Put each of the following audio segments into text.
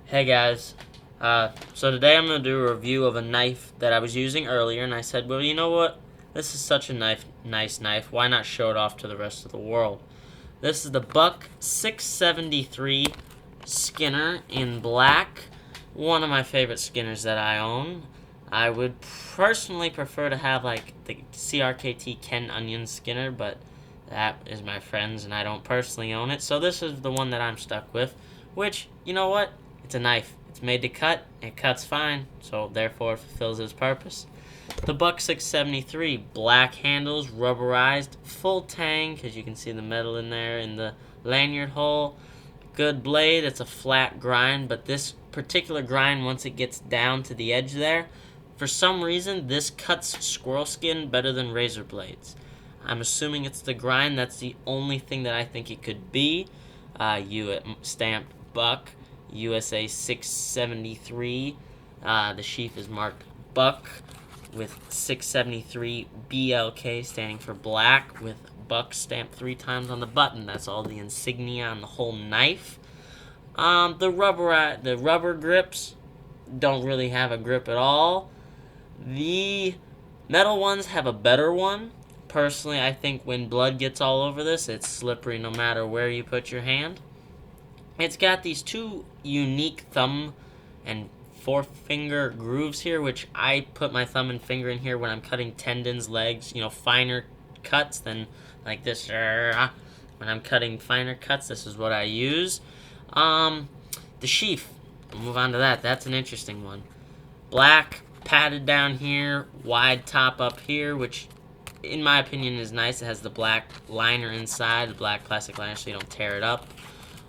Hey guys, so today I'm going to do a review of a knife that I was using earlier, and I said, well, you know what, this is such a nice knife, why not show it off to the rest of the world? This is the Buck 673 Skinner in black, one of my favorite Skinners that I own. I would personally prefer to have like the CRKT Ken Onion Skinner, but that is my friend's and I don't personally own it, so this is the one that I'm stuck with, which, you know what? It's a knife. It's made to cut. It cuts fine, so therefore it fulfills its purpose. The Buck 673, black handles, rubberized, full tang, because you can see the metal in there in the lanyard hole. Good blade. It's a flat grind, but this particular grind, once it gets down to the edge there, for some reason, this cuts squirrel skin better than razor blades. I'm assuming it's the grind. That's the only thing that I think it could be. Stamped Buck. USA 673. The sheath is marked Buck with 673 BLK standing for black with Buck stamped 3 times on the button. That's all the insignia on the whole knife. The rubber grips don't really have a grip at all. The metal ones have a better one. Personally, I think when blood gets all over this, it's slippery no matter where you put your hand. It's got these 2 unique thumb and forefinger grooves here, which I put my thumb and finger in here when I'm cutting tendons, legs, finer cuts than like this. When I'm cutting finer cuts, this is what I use. The sheath, we'll move on to that. That's an interesting one. Black, padded down here, wide top up here, which in my opinion is nice. It has the black liner inside, the black plastic liner, so you don't tear it up.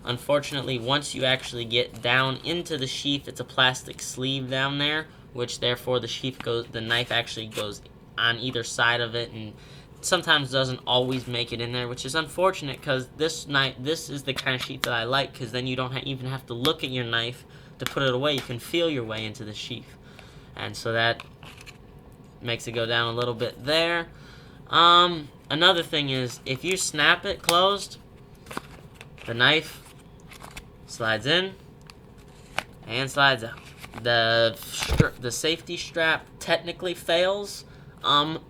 Unfortunately, once you actually get down into the sheath, it's a plastic sleeve down there, which therefore the knife actually goes on either side of it, and sometimes doesn't always make it in there, which is unfortunate because this is the kind of sheath that I like, because then you don't even have to look at your knife to put it away. You can feel your way into the sheath, and so that makes it go down a little bit there. Another thing is, if you snap it closed, the knife slides in and slides out. The safety strap technically fails.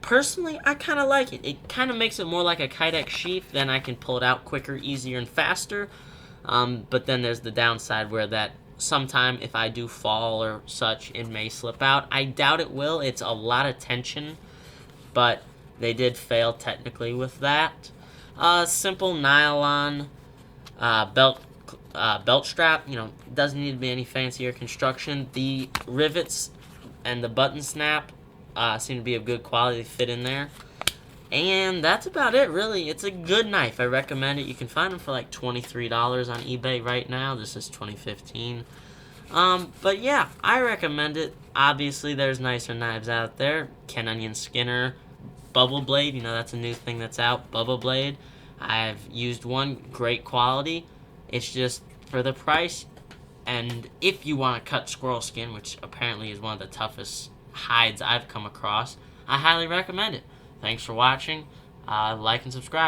Personally, I kind of like it. It kind of makes it more like a Kydex sheath. Then I can pull it out quicker, easier, and faster. But then there's the downside where that sometime if I do fall or such, it may slip out. I doubt it will. It's a lot of tension, but they did fail technically with that. Simple nylon belt strap. Doesn't need to be any fancier construction. The rivets and the button snap seem to be of good quality to fit in there. And that's about it, really. It's a good knife. I recommend it. You can find them for like $23 on eBay right now. This is 2015. But yeah, I recommend it. Obviously, there's nicer knives out there. Ken Onion Skinner, Bubble Blade. That's a new thing that's out. Bubble Blade. I've used one. Great quality. It's just for the price. And if you want to cut squirrel skin, which apparently is one of the toughest hides I've come across, I highly recommend it. Thanks for watching. Like and subscribe.